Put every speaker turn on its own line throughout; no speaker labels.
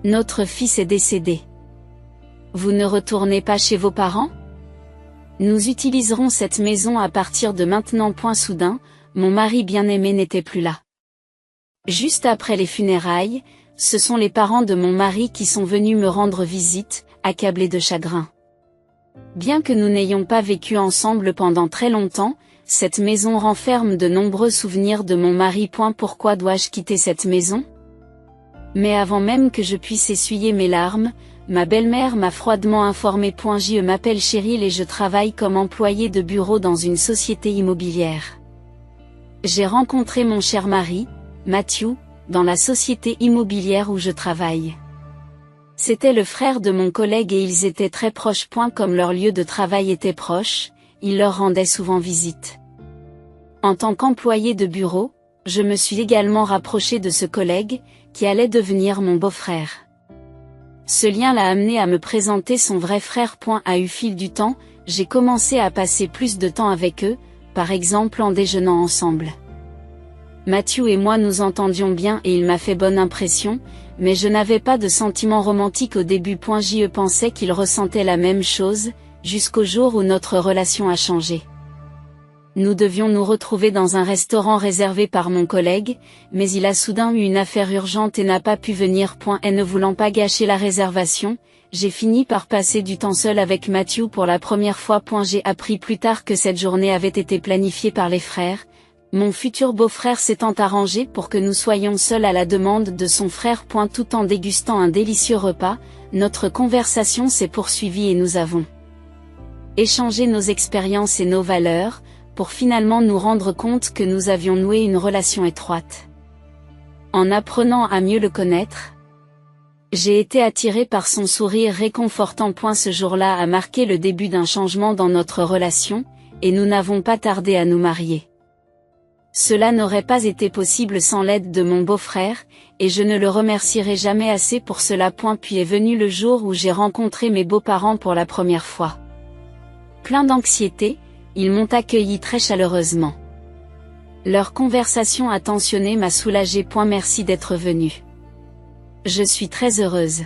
Notre fils est décédé. Vous ne retournez pas chez vos parents? Nous utiliserons cette maison à partir de maintenant. Soudain, mon mari bien-aimé n'était plus là. Juste après les funérailles, ce sont les parents de mon mari qui sont venus me rendre visite, accablés de chagrin. Bien que nous n'ayons pas vécu ensemble pendant très longtemps, cette maison renferme de nombreux souvenirs de mon mari. Pourquoi dois-je quitter cette maison? Mais avant même que je puisse essuyer mes larmes, ma belle-mère m'a froidement informé. Je m'appelle Cheryl et je travaille comme employée de bureau dans une société immobilière. J'ai rencontré mon cher mari, Matthew, dans la société immobilière où je travaille. C'était le frère de mon collègue et ils étaient très proches. Comme leur lieu de travail était proche, il leur rendait souvent visite. En tant qu'employé de bureau, je me suis également rapproché de ce collègue, qui allait devenir mon beau-frère. Ce lien l'a amené à me présenter son vrai frère. Au fil du temps, j'ai commencé à passer plus de temps avec eux, par exemple en déjeunant ensemble. Matthew et moi nous entendions bien et il m'a fait bonne impression, mais je n'avais pas de sentiments romantiques au début. Je pensais qu'il ressentait la même chose, jusqu'au jour où notre relation a changé. Nous devions nous retrouver dans un restaurant réservé par mon collègue, mais il a soudain eu une affaire urgente et n'a pas pu venir. Et ne voulant pas gâcher la réservation, j'ai fini par passer du temps seul avec Matthew pour la première fois. J'ai appris plus tard que cette journée avait été planifiée par les frères, mon futur beau-frère s'étant arrangé pour que nous soyons seuls à la demande de son frère. Tout en dégustant un délicieux repas, notre conversation s'est poursuivie et nous avons échangé nos expériences et nos valeurs, pour finalement nous rendre compte que nous avions noué une relation étroite. En apprenant à mieux le connaître, j'ai été attiré par son sourire réconfortant. Ce jour-là a marqué le début d'un changement dans notre relation, et nous n'avons pas tardé à nous marier. Cela n'aurait pas été possible sans l'aide de mon beau-frère, et je ne le remercierai jamais assez pour cela. Puis est venu le jour où j'ai rencontré mes beaux-parents pour la première fois. Plein d'anxiété, ils m'ont accueilli très chaleureusement. Leur conversation attentionnée m'a soulagée. Merci d'être venu. Je suis très heureuse.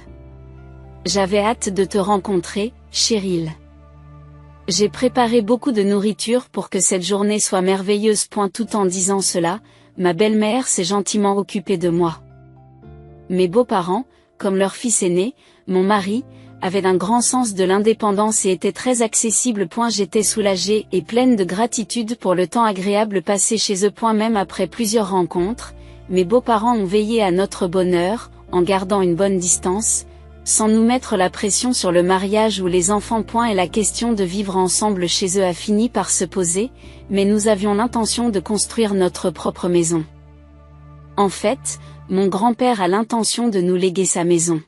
J'avais hâte de te rencontrer, Cheryl. J'ai préparé beaucoup de nourriture pour que cette journée soit merveilleuse. Tout en disant cela, ma belle-mère s'est gentiment occupée de moi. Mes beaux-parents, comme leur fils aîné, mon mari, avaient un grand sens de l'indépendance et étaient très accessibles. J'étais soulagée et pleine de gratitude pour le temps agréable passé chez eux. Même après plusieurs rencontres, mes beaux-parents ont veillé à notre bonheur, en gardant une bonne distance, sans nous mettre la pression sur le mariage ou les enfants. Et la question de vivre ensemble chez eux a fini par se poser, mais nous avions l'intention de construire notre propre maison. En fait, mon grand-père a l'intention de nous léguer sa maison.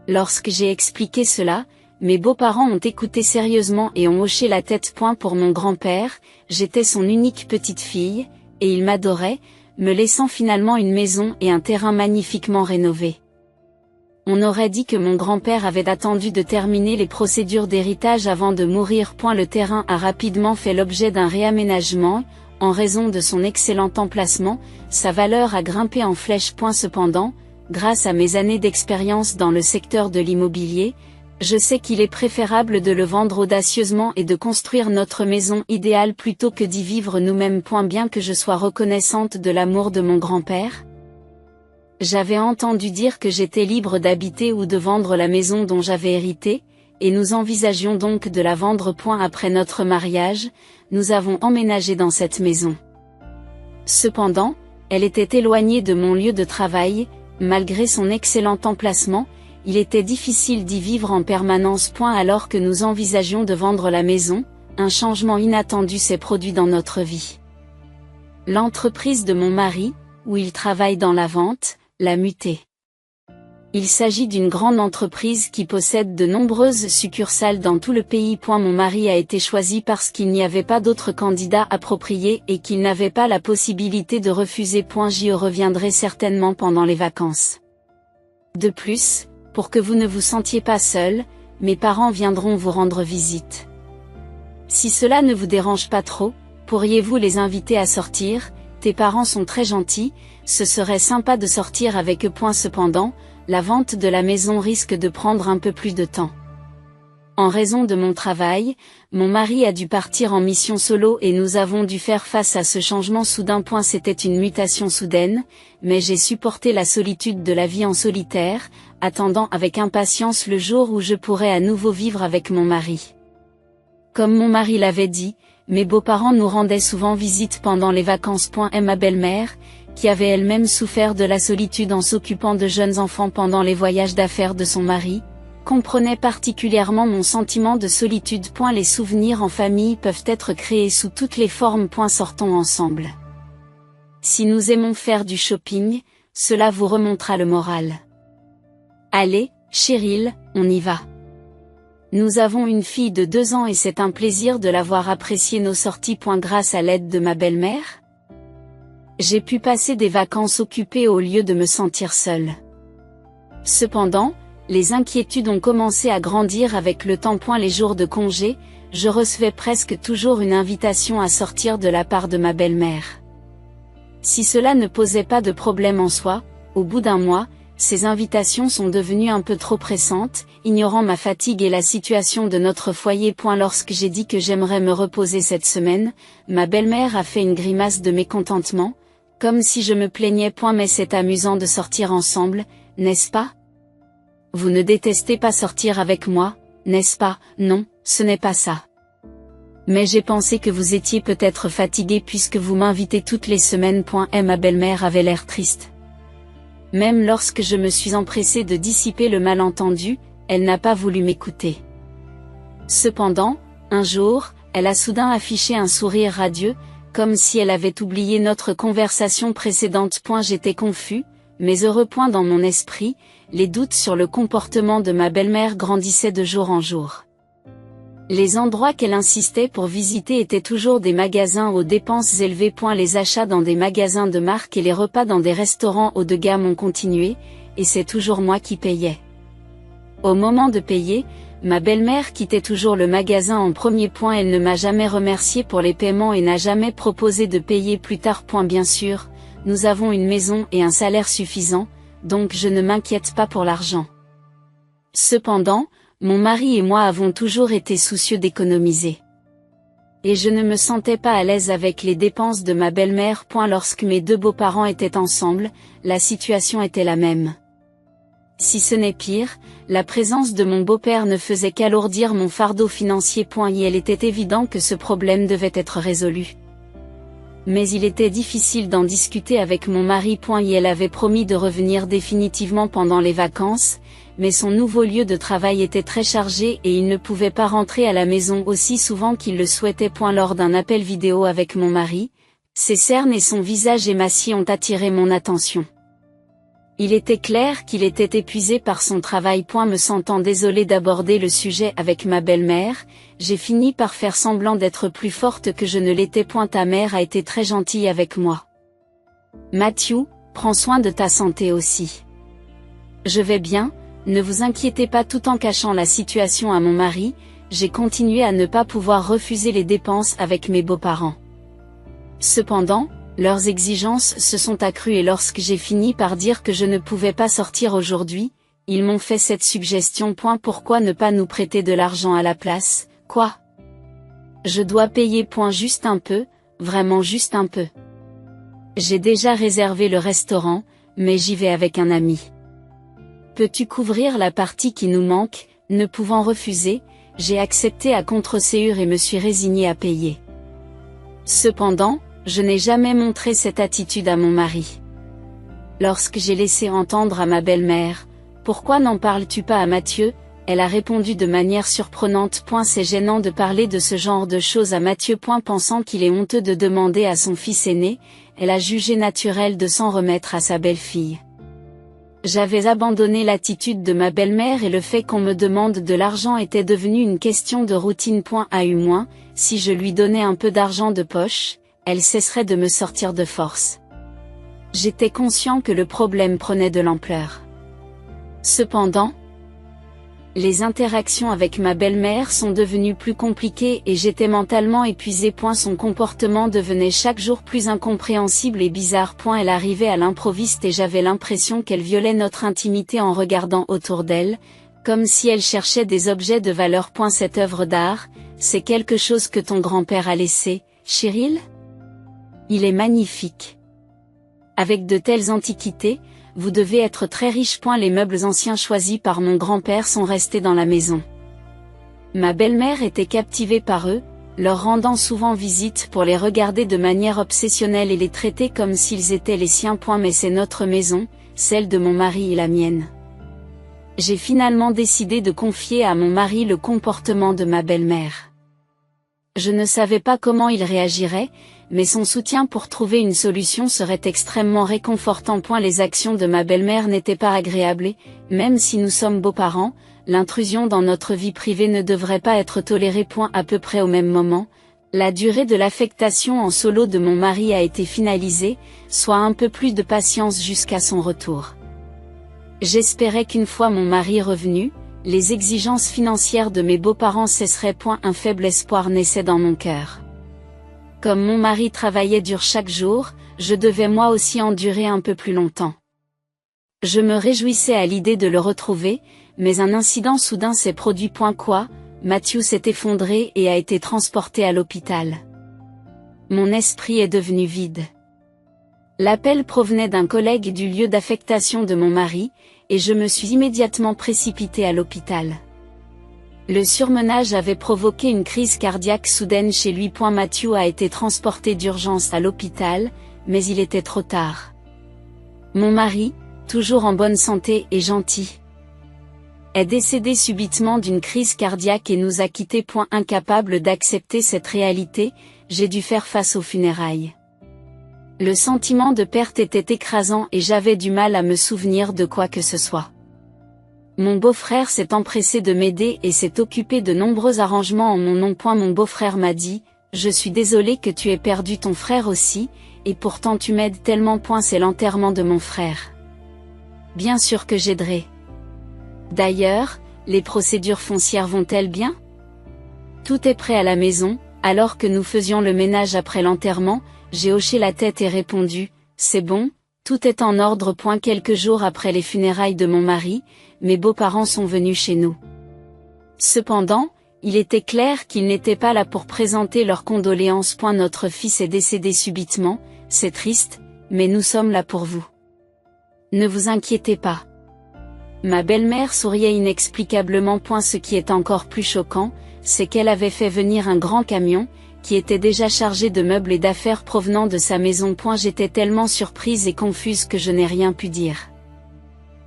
Lorsque j'ai expliqué cela, mes beaux-parents ont écouté sérieusement et ont hoché la tête. Pour mon grand-père, j'étais son unique petite fille, et il m'adorait, me laissant finalement une maison et un terrain magnifiquement rénovés. On aurait dit que mon grand-père avait attendu de terminer les procédures d'héritage avant de mourir. Le terrain a rapidement fait l'objet d'un réaménagement, en raison de son excellent emplacement, sa valeur a grimpé en flèche. Cependant, grâce à mes années d'expérience dans le secteur de l'immobilier, je sais qu'il est préférable de le vendre audacieusement et de construire notre maison idéale plutôt que d'y vivre nous-mêmes. Bien que je sois reconnaissante de l'amour de mon grand-père, j'avais entendu dire que j'étais libre d'habiter ou de vendre la maison dont j'avais hérité, et nous envisagions donc de la vendre. Après notre mariage, nous avons emménagé dans cette maison. Cependant, elle était éloignée de mon lieu de travail. Malgré son excellent emplacement, il était difficile d'y vivre en permanence. Alors que nous envisagions de vendre la maison, un changement inattendu s'est produit dans notre vie. L'entreprise de mon mari, où il travaille dans la vente, l'a muté. Il s'agit d'une grande entreprise qui possède de nombreuses succursales dans tout le pays. Mon mari a été choisi parce qu'il n'y avait pas d'autres candidats appropriés et qu'il n'avait pas la possibilité de refuser. J'y reviendrai certainement pendant les vacances. De plus, pour que vous ne vous sentiez pas seul, mes parents viendront vous rendre visite. Si cela ne vous dérange pas trop, pourriez-vous les inviter à sortir? Tes parents sont très gentils, ce serait sympa de sortir avec eux. Cependant, la vente de la maison risque de prendre un peu plus de temps. En raison de mon travail, mon mari a dû partir en mission solo et nous avons dû faire face à ce changement soudain. C'était une mutation soudaine, mais j'ai supporté la solitude de la vie en solitaire, attendant avec impatience le jour où je pourrais à nouveau vivre avec mon mari. Comme mon mari l'avait dit, mes beaux-parents nous rendaient souvent visite pendant les vacances. Et ma belle-mère, qui avait elle-même souffert de la solitude en s'occupant de jeunes enfants pendant les voyages d'affaires de son mari, comprenait particulièrement mon sentiment de solitude. Les souvenirs en famille peuvent être créés sous toutes les formes. Sortons ensemble. Si nous aimons faire du shopping, cela vous remontera le moral. Allez, Cheryl, on y va. Nous avons une fille de 2 ans et c'est un plaisir de la voir apprécier nos sorties. Grâce à l'aide de ma belle-mère, j'ai pu passer des vacances occupées au lieu de me sentir seule. Cependant, les inquiétudes ont commencé à grandir avec le temps. Les jours de congé, je recevais presque toujours une invitation à sortir de la part de ma belle-mère. Si cela ne posait pas de problème en soi, au bout d'un mois, ces invitations sont devenues un peu trop pressantes, ignorant ma fatigue et la situation de notre foyer. Lorsque j'ai dit que j'aimerais me reposer cette semaine, ma belle-mère a fait une grimace de mécontentement, comme si je me plaignais. Mais c'est amusant de sortir ensemble, n'est-ce pas? Vous ne détestez pas sortir avec moi, n'est-ce pas? Non, ce n'est pas ça. Mais j'ai pensé que vous étiez peut-être fatigué puisque vous m'invitez toutes les semaines. Et ma belle-mère avait l'air triste. Même lorsque je me suis empressée de dissiper le malentendu, elle n'a pas voulu m'écouter. Cependant, un jour, elle a soudain affiché un sourire radieux, comme si elle avait oublié notre conversation précédente. J'étais confus, mais heureux. Dans mon esprit, les doutes sur le comportement de ma belle-mère grandissaient de jour en jour. Les endroits qu'elle insistait pour visiter étaient toujours des magasins aux dépenses élevées. Les achats dans des magasins de marque et les repas dans des restaurants haut de gamme ont continué, et c'est toujours moi qui payais. Au moment de payer, ma belle-mère quittait toujours le magasin en premier. Elle ne m'a jamais remercié pour les paiements et n'a jamais proposé de payer plus tard. Bien sûr, nous avons une maison et un salaire suffisant, donc je ne m'inquiète pas pour l'argent. Cependant, mon mari et moi avons toujours été soucieux d'économiser. Et je ne me sentais pas à l'aise avec les dépenses de ma belle-mère. Lorsque mes 2 beaux-parents étaient ensemble, la situation était la même. Si ce n'est pire, la présence de mon beau-père ne faisait qu'alourdir mon fardeau financier. Et il était évident que ce problème devait être résolu. Mais il était difficile d'en discuter avec mon mari. Et elle avait promis de revenir définitivement pendant les vacances, mais son nouveau lieu de travail était très chargé et il ne pouvait pas rentrer à la maison aussi souvent qu'il le souhaitait. Lors d'un appel vidéo avec mon mari, ses cernes et son visage émacié ont attiré mon attention. Il était clair qu'il était épuisé par son travail. Me sentant désolé d'aborder le sujet avec ma belle-mère, j'ai fini par faire semblant d'être plus forte que je ne l'étais. Ta mère a été très gentille avec moi. Matthew, prends soin de ta santé aussi. Je vais bien, ne vous inquiétez pas. Tout en cachant la situation à mon mari, j'ai continué à ne pas pouvoir refuser les dépenses avec mes beaux-parents. Cependant, leurs exigences se sont accrues et lorsque j'ai fini par dire que je ne pouvais pas sortir aujourd'hui, ils m'ont fait cette suggestion. Pourquoi ne pas nous prêter de l'argent à la place? Quoi? Je dois payer. Juste un peu, vraiment juste un peu. J'ai déjà réservé le restaurant, mais j'y vais avec un ami. Peux-tu couvrir la partie qui nous manque? Ne pouvant refuser, j'ai accepté à contre-ségur et me suis résigné à payer. Cependant, je n'ai jamais montré cette attitude à mon mari. Lorsque j'ai laissé entendre à ma belle-mère, « Pourquoi n'en parles-tu pas à Mathieu ?» elle a répondu de manière surprenante. C'est gênant de parler de ce genre de choses à Mathieu. Pensant qu'il est honteux de demander à son fils aîné, elle a jugé naturel de s'en remettre à sa belle-fille. J'avais abandonné l'attitude de ma belle-mère et le fait qu'on me demande de l'argent était devenu une question de routine. Si je lui donnais un peu d'argent de poche, elle cesserait de me sortir de force. J'étais conscient que le problème prenait de l'ampleur. Cependant, Les interactions avec ma belle-mère sont devenues plus compliquées et j'étais mentalement épuisée. Son comportement devenait chaque jour plus incompréhensible et bizarre. Elle arrivait à l'improviste et j'avais l'impression qu'elle violait notre intimité en regardant autour d'elle, comme si elle cherchait des objets de valeur. Cette œuvre d'art, c'est quelque chose que ton grand-père a laissé, Cheryl? Il est magnifique. Avec de telles antiquités, vous devez être très riche. Les meubles anciens choisis par mon grand-père sont restés dans la maison. Ma belle-mère était captivée par eux, leur rendant souvent visite pour les regarder de manière obsessionnelle et les traiter comme s'ils étaient les siens. Mais c'est notre maison, celle de mon mari et la mienne. J'ai finalement décidé de confier à mon mari le comportement de ma belle-mère. Je ne savais pas comment il réagirait, mais son soutien pour trouver une solution serait extrêmement réconfortant. Les actions de ma belle-mère n'étaient pas agréables et, même si nous sommes beaux-parents, l'intrusion dans notre vie privée ne devrait pas être tolérée. À peu près au même moment, la durée de l'affectation en solo de mon mari a été finalisée, soit un peu plus de patience jusqu'à son retour. J'espérais qu'une fois mon mari revenu, les exigences financières de mes beaux-parents cesseraient. Un faible espoir naissait dans mon cœur. Comme mon mari travaillait dur chaque jour, je devais moi aussi endurer un peu plus longtemps. Je me réjouissais à l'idée de le retrouver, mais un incident soudain s'est produit. Matthew s'est effondré et a été transporté à l'hôpital. Mon esprit est devenu vide. L'appel provenait d'un collègue du lieu d'affectation de mon mari, et je me suis immédiatement précipitée à l'hôpital. Le surmenage avait provoqué une crise cardiaque soudaine chez lui. Matthew a été transporté d'urgence à l'hôpital, mais il était trop tard. Mon mari, toujours en bonne santé et gentil, est décédé subitement d'une crise cardiaque et nous a quittés. Incapable d'accepter cette réalité, j'ai dû faire face aux funérailles. Le sentiment de perte était écrasant et j'avais du mal à me souvenir de quoi que ce soit. Mon beau-frère s'est empressé de m'aider et s'est occupé de nombreux arrangements en mon nom. Mon beau-frère m'a dit, « Je suis désolé que tu aies perdu ton frère aussi, et pourtant tu m'aides tellement. C'est l'enterrement de mon frère. Bien sûr que j'aiderai. D'ailleurs, les procédures foncières vont-elles bien? Tout est prêt à la maison. » Alors que nous faisions le ménage après l'enterrement, j'ai hoché la tête et répondu, « C'est bon, tout est en ordre. » Quelques jours après les funérailles de mon mari, mes beaux-parents sont venus chez nous. Cependant, il était clair qu'ils n'étaient pas là pour présenter leurs condoléances. Notre fils est décédé subitement, c'est triste, mais nous sommes là pour vous. Ne vous inquiétez pas. Ma belle-mère souriait inexplicablement. Ce qui est encore plus choquant, c'est qu'elle avait fait venir un grand camion, qui était déjà chargé de meubles et d'affaires provenant de sa maison. J'étais tellement surprise et confuse que je n'ai rien pu dire.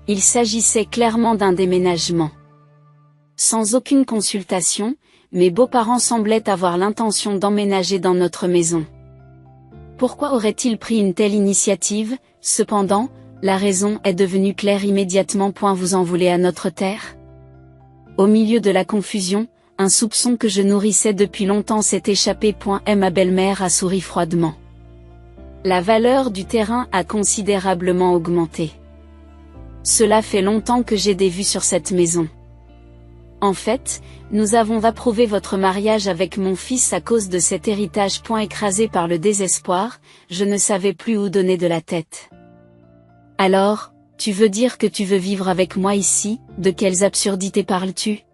Il s'agissait clairement d'un déménagement. Sans aucune consultation, mes beaux-parents semblaient avoir l'intention d'emménager dans notre maison. Pourquoi auraient-ils pris une telle initiative? Cependant, la raison est devenue claire immédiatement. Vous en voulez à notre terre? Au milieu de la confusion, un soupçon que je nourrissais depuis longtemps s'est échappé. Et ma belle-mère a souri froidement. La valeur du terrain a considérablement augmenté. Cela fait longtemps que j'ai des vues sur cette maison. En fait, nous avons approuvé votre mariage avec mon fils à cause de cet héritage. Écrasé par le désespoir, je ne savais plus où donner de la tête. Alors, tu veux dire que tu veux vivre avec moi ici? De quelles absurdités parles-tu?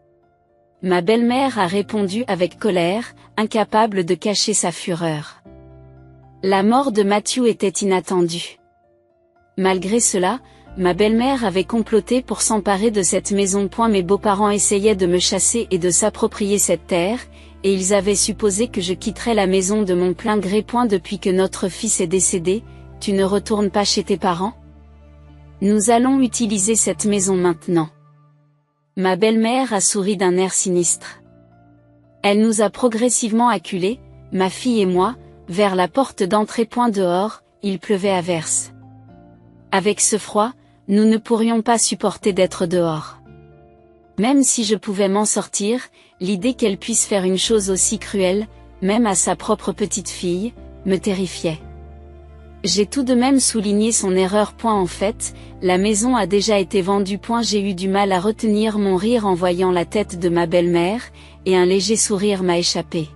Ma belle-mère a répondu avec colère, incapable de cacher sa fureur. La mort de Matthew était inattendue. Malgré cela, ma belle-mère avait comploté pour s'emparer de cette maison. Mes beaux-parents essayaient de me chasser et de s'approprier cette terre, et ils avaient supposé que je quitterais la maison de mon plein gré. Depuis que notre fils est décédé, tu ne retournes pas chez tes parents? Nous allons utiliser cette maison maintenant. Ma belle-mère a souri d'un air sinistre. Elle nous a progressivement acculés, ma fille et moi, vers la porte d'entrée. Dehors, il pleuvait à verse. Avec ce froid, nous ne pourrions pas supporter d'être dehors. Même si je pouvais m'en sortir, l'idée qu'elle puisse faire une chose aussi cruelle, même à sa propre petite fille, me terrifiait. J'ai tout de même souligné son erreur. En fait, la maison a déjà été vendue. J'ai eu du mal à retenir mon rire en voyant la tête de ma belle-mère, et un léger sourire m'a échappé.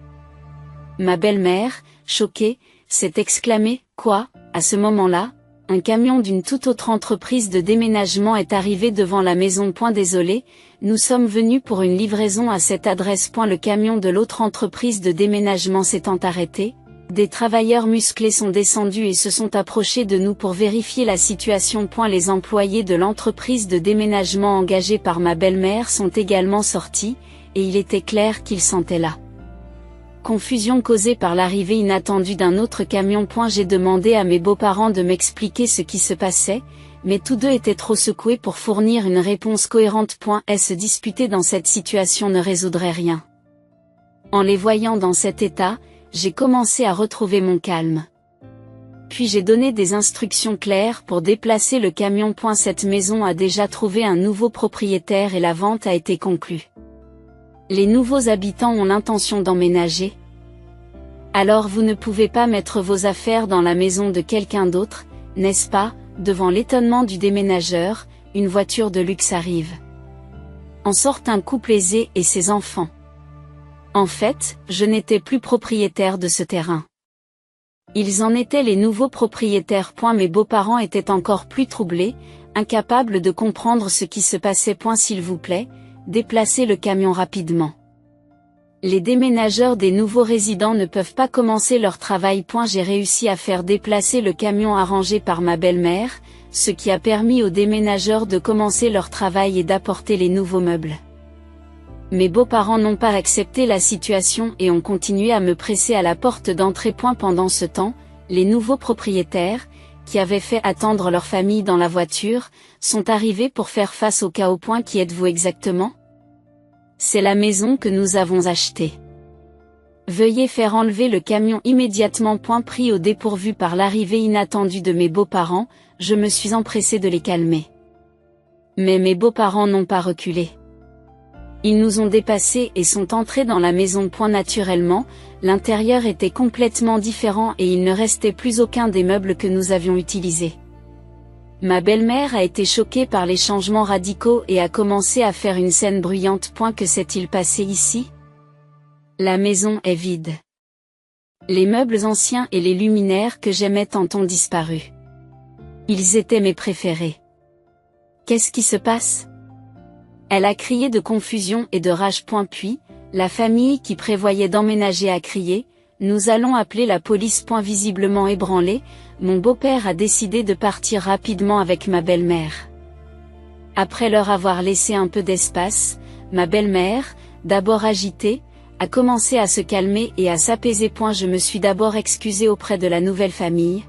Ma belle-mère, choquée, s'est exclamée « Quoi ?» À ce moment-là, un camion d'une toute autre entreprise de déménagement est arrivé devant la maison. Désolé, nous sommes venus pour une livraison à cette adresse. Le camion de l'autre entreprise de déménagement s'étant arrêté, des travailleurs musclés sont descendus et se sont approchés de nous pour vérifier la situation. Les employés de l'entreprise de déménagement engagés par ma belle-mère sont également sortis, et il était clair qu'ils sentaient la confusion causée par l'arrivée inattendue d'un autre camion. J'ai demandé à mes beaux-parents de m'expliquer ce qui se passait, mais tous deux étaient trop secoués pour fournir une réponse cohérente. Se disputer dans cette situation ne résoudrait rien. En les voyant dans cet état, j'ai commencé à retrouver mon calme. Puis j'ai donné des instructions claires pour déplacer le camion. Cette maison a déjà trouvé un nouveau propriétaire et la vente a été conclue. Les nouveaux habitants ont l'intention d'emménager. Alors vous ne pouvez pas mettre vos affaires dans la maison de quelqu'un d'autre, n'est-ce pas? Devant l'étonnement du déménageur, une voiture de luxe arrive. En sort un couple aisé et ses enfants. En fait, je n'étais plus propriétaire de ce terrain. Ils en étaient les nouveaux propriétaires. Mes beaux-parents étaient encore plus troublés, incapables de comprendre ce qui se passait. S'il vous plaît, déplacez le camion rapidement. Les déménageurs des nouveaux résidents ne peuvent pas commencer leur travail. J'ai réussi à faire déplacer le camion arrangé par ma belle-mère, ce qui a permis aux déménageurs de commencer leur travail et d'apporter les nouveaux meubles. Mes beaux-parents n'ont pas accepté la situation et ont continué à me presser à la porte d'entrée. Pendant ce temps, les nouveaux propriétaires, qui avaient fait attendre leur famille dans la voiture, sont arrivés pour faire face au chaos. Qui êtes-vous exactement? C'est la maison que nous avons achetée. Veuillez faire enlever le camion immédiatement. Pris au dépourvu par l'arrivée inattendue de mes beaux-parents, je me suis empressé de les calmer. Mais mes beaux-parents n'ont pas reculé. Ils nous ont dépassés et sont entrés dans la maison. Naturellement, l'intérieur était complètement différent et il ne restait plus aucun des meubles que nous avions utilisés. Ma belle-mère a été choquée par les changements radicaux et a commencé à faire une scène bruyante. Que s'est-il passé ici? La maison est vide. Les meubles anciens et les luminaires que j'aimais tant ont disparu. Ils étaient mes préférés. Qu'est-ce qui se passe? Elle a crié de confusion et de rage. Puis, la famille qui prévoyait d'emménager a crié, nous allons appeler la police. Visiblement ébranlé, mon beau-père a décidé de partir rapidement avec ma belle-mère. Après leur avoir laissé un peu d'espace, ma belle-mère, d'abord agitée, a commencé à se calmer et à s'apaiser. Je me suis d'abord excusée auprès de la nouvelle famille,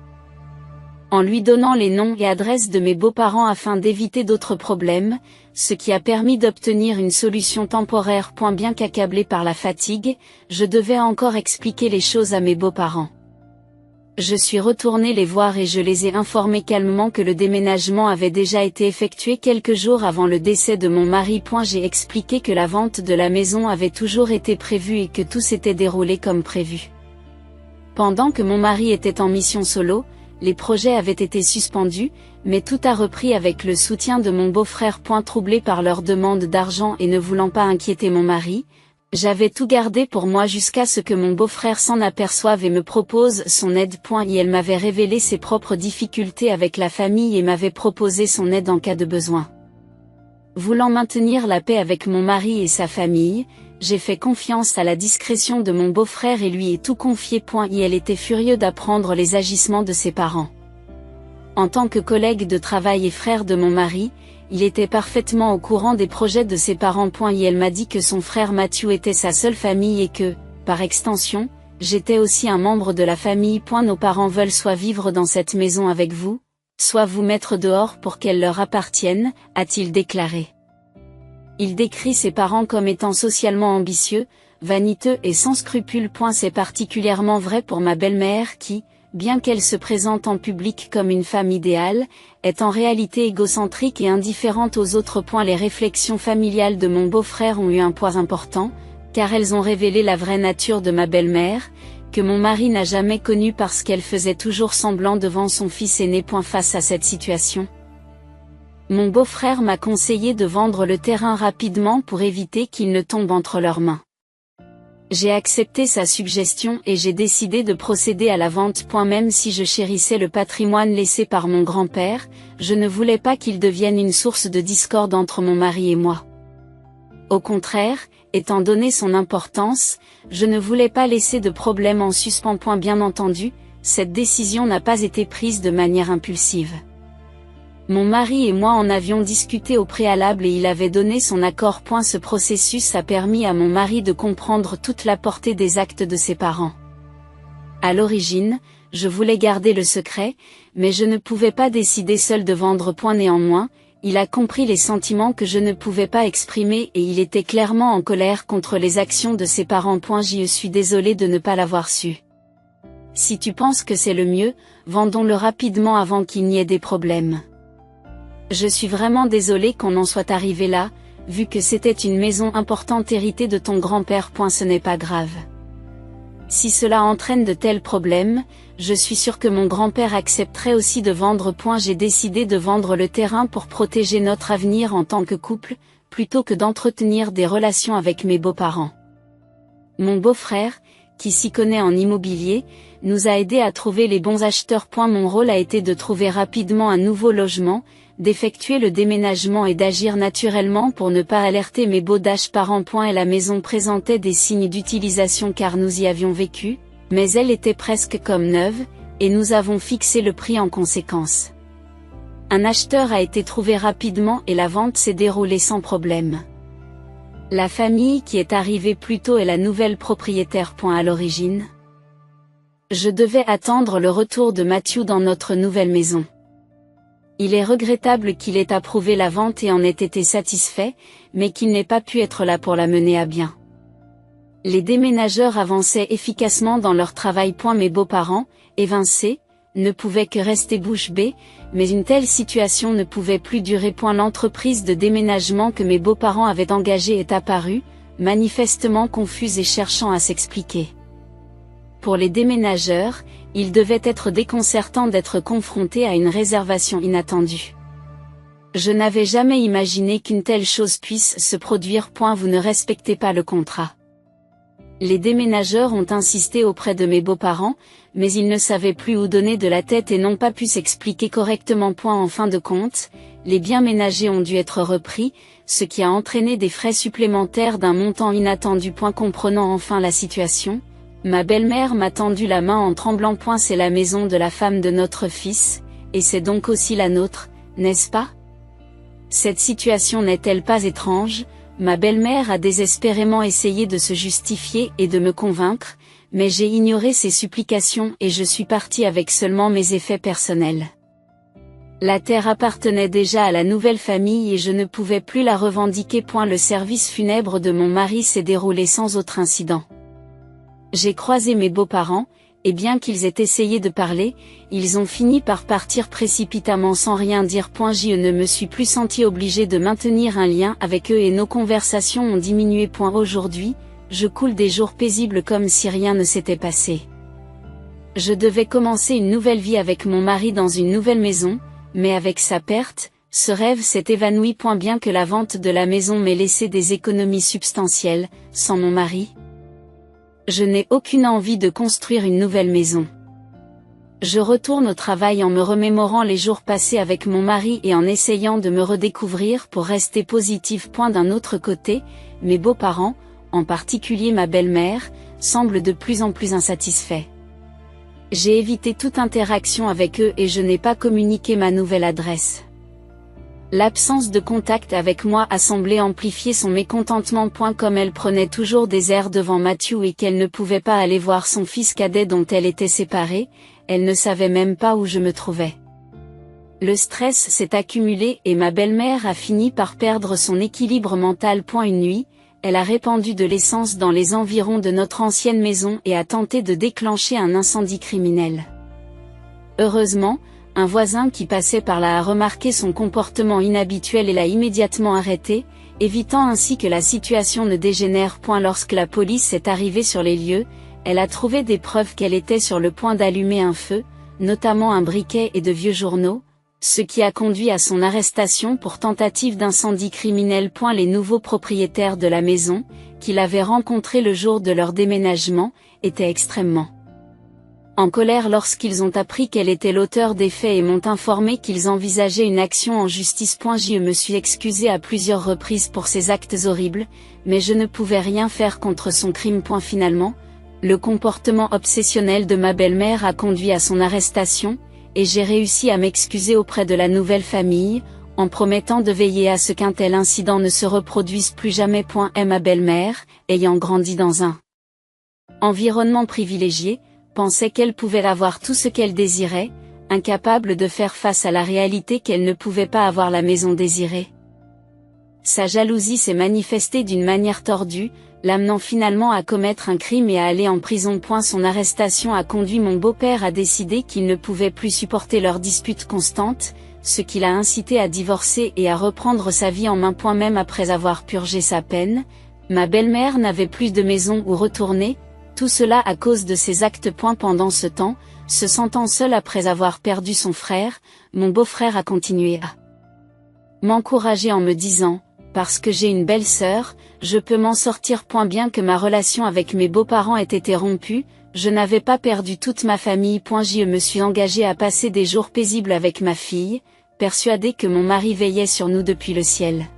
en lui donnant les noms et adresses de mes beaux-parents afin d'éviter d'autres problèmes, ce qui a permis d'obtenir une solution temporaire. Bien qu'accablé par la fatigue, je devais encore expliquer les choses à mes beaux-parents. Je suis retournée les voir et je les ai informés calmement que le déménagement avait déjà été effectué quelques jours avant le décès de mon mari. J'ai expliqué que la vente de la maison avait toujours été prévue et que tout s'était déroulé comme prévu. Pendant que mon mari était en mission solo, les projets avaient été suspendus, mais tout a repris avec le soutien de mon beau-frère. Troublé par leur demande d'argent et ne voulant pas inquiéter mon mari, j'avais tout gardé pour moi jusqu'à ce que mon beau-frère s'en aperçoive et me propose son aide. Et elle m'avait révélé ses propres difficultés avec la famille et m'avait proposé son aide en cas de besoin. Voulant maintenir la paix avec mon mari et sa famille, j'ai fait confiance à la discrétion de mon beau-frère et lui ai tout confié. Elle était furieux d'apprendre les agissements de ses parents. En tant que collègue de travail et frère de mon mari, il était parfaitement au courant des projets de ses parents. Elle m'a dit que son frère Mathieu était sa seule famille et que, par extension, j'étais aussi un membre de la famille. Nos parents veulent soit vivre dans cette maison avec vous, soit vous mettre dehors pour qu'elle leur appartienne, a-t-il déclaré. Il décrit ses parents comme étant socialement ambitieux, vaniteux et sans scrupules. C'est particulièrement vrai pour ma belle-mère qui, bien qu'elle se présente en public comme une femme idéale, est en réalité égocentrique et indifférente aux autres. Les réflexions familiales de mon beau-frère ont eu un poids important, car elles ont révélé la vraie nature de ma belle-mère, que mon mari n'a jamais connu parce qu'elle faisait toujours semblant devant son fils aîné. Face à cette situation, mon beau-frère m'a conseillé de vendre le terrain rapidement pour éviter qu'il ne tombe entre leurs mains. J'ai accepté sa suggestion et j'ai décidé de procéder à la vente. Même si je chérissais le patrimoine laissé par mon grand-père, je ne voulais pas qu'il devienne une source de discorde entre mon mari et moi. Au contraire, étant donné son importance, je ne voulais pas laisser de problème en suspens. Bien entendu, cette décision n'a pas été prise de manière impulsive. Mon mari et moi en avions discuté au préalable et il avait donné son accord. Ce processus a permis à mon mari de comprendre toute la portée des actes de ses parents. À l'origine, je voulais garder le secret, mais je ne pouvais pas décider seul de vendre. Néanmoins, il a compris les sentiments que je ne pouvais pas exprimer et il était clairement en colère contre les actions de ses parents. Je suis désolé de ne pas l'avoir su. Si tu penses que c'est le mieux, vendons-le rapidement avant qu'il n'y ait des problèmes. Je suis vraiment désolé qu'on en soit arrivé là, vu que c'était une maison importante héritée de ton grand-père. Ce n'est pas grave. Si cela entraîne de tels problèmes, je suis sûr que mon grand-père accepterait aussi de vendre. J'ai décidé de vendre le terrain pour protéger notre avenir en tant que couple, plutôt que d'entretenir des relations avec mes beaux-parents. Mon beau-frère, qui s'y connaît en immobilier, nous a aidés à trouver les bons acheteurs. Mon rôle a été de trouver rapidement un nouveau logement, d'effectuer le déménagement et d'agir naturellement pour ne pas alerter mes beaux-parents. Et la maison présentait des signes d'utilisation car nous y avions vécu, mais elle était presque comme neuve, et nous avons fixé le prix en conséquence. Un acheteur a été trouvé rapidement et la vente s'est déroulée sans problème. La famille qui est arrivée plus tôt est la nouvelle propriétaire. À l'origine, je devais attendre le retour de Matthew dans notre nouvelle maison. Il est regrettable qu'il ait approuvé la vente et en ait été satisfait, mais qu'il n'ait pas pu être là pour la mener à bien. Les déménageurs avançaient efficacement dans leur travail. Mes beaux-parents, évincés, ne pouvaient que rester bouche bée, mais une telle situation ne pouvait plus durer. L'entreprise de déménagement que mes beaux-parents avaient engagée est apparue, manifestement confuse et cherchant à s'expliquer. Pour les déménageurs, il devait être déconcertant d'être confronté à une réservation inattendue. Je n'avais jamais imaginé qu'une telle chose puisse se produire. Vous ne respectez pas le contrat. Les déménageurs ont insisté auprès de mes beaux-parents, mais ils ne savaient plus où donner de la tête et n'ont pas pu s'expliquer correctement. En fin de compte, les biens ménagers ont dû être repris, ce qui a entraîné des frais supplémentaires d'un montant inattendu. Comprenant enfin la situation, ma belle-mère m'a tendu la main en tremblant. C'est la maison de la femme de notre fils, et c'est donc aussi la nôtre, n'est-ce pas? Cette situation n'est-elle pas étrange? Ma belle-mère a désespérément essayé de se justifier et de me convaincre, mais j'ai ignoré ses supplications et je suis partie avec seulement mes effets personnels. La terre appartenait déjà à la nouvelle famille et je ne pouvais plus la revendiquer. Le service funèbre de mon mari s'est déroulé sans autre incident. J'ai croisé mes beaux-parents, et bien qu'ils aient essayé de parler, ils ont fini par partir précipitamment sans rien dire. Je ne me suis plus sentie obligée de maintenir un lien avec eux et nos conversations ont diminué. Aujourd'hui, je coule des jours paisibles comme si rien ne s'était passé. Je devais commencer une nouvelle vie avec mon mari dans une nouvelle maison, mais avec sa perte, ce rêve s'est évanoui. Bien que la vente de la maison m'ait laissé des économies substantielles, sans mon mari, je n'ai aucune envie de construire une nouvelle maison. Je retourne au travail en me remémorant les jours passés avec mon mari et en essayant de me redécouvrir pour rester positive. D'un autre côté, mes beaux-parents, en particulier ma belle-mère, semblent de plus en plus insatisfaits. J'ai évité toute interaction avec eux et je n'ai pas communiqué ma nouvelle adresse. L'absence de contact avec moi a semblé amplifier son mécontentement. Comme elle prenait toujours des airs devant Matthew et qu'elle ne pouvait pas aller voir son fils cadet dont elle était séparée, elle ne savait même pas où je me trouvais. Le stress s'est accumulé et ma belle-mère a fini par perdre son équilibre mental. Une nuit, elle a répandu de l'essence dans les environs de notre ancienne maison et a tenté de déclencher un incendie criminel. Heureusement, un voisin qui passait par là a remarqué son comportement inhabituel et l'a immédiatement arrêté, évitant ainsi que la situation ne dégénère. Lorsque la police est arrivée sur les lieux, elle a trouvé des preuves qu'elle était sur le point d'allumer un feu, notamment un briquet et de vieux journaux, ce qui a conduit à son arrestation pour tentative d'incendie criminel. Les nouveaux propriétaires de la maison, qu'il avait rencontrés le jour de leur déménagement, étaient extrêmement en colère lorsqu'ils ont appris qu'elle était l'auteur des faits et m'ont informé qu'ils envisageaient une action en justice. Je me suis excusé à plusieurs reprises pour ces actes horribles, mais je ne pouvais rien faire contre son crime. Finalement, le comportement obsessionnel de ma belle-mère a conduit à son arrestation, et j'ai réussi à m'excuser auprès de la nouvelle famille, en promettant de veiller à ce qu'un tel incident ne se reproduise plus jamais. Ma belle-mère, ayant grandi dans un environnement privilégié, pensait qu'elle pouvait avoir tout ce qu'elle désirait, incapable de faire face à la réalité qu'elle ne pouvait pas avoir la maison désirée. Sa jalousie s'est manifestée d'une manière tordue, l'amenant finalement à commettre un crime et à aller en prison. Son arrestation a conduit mon beau-père à décider qu'il ne pouvait plus supporter leurs disputes constantes, ce qui l'a incité à divorcer et à reprendre sa vie en main. Même après avoir purgé sa peine, ma belle-mère n'avait plus de maison où retourner, tout cela à cause de ses actes. Pendant ce temps, se sentant seule après avoir perdu son frère, mon beau-frère a continué à m'encourager en me disant, parce que j'ai une belle sœur, je peux m'en sortir. Bien que ma relation avec mes beaux-parents ait été rompue, je n'avais pas perdu toute ma famille. Je me suis engagée à passer des jours paisibles avec ma fille, persuadée que mon mari veillait sur nous depuis le ciel.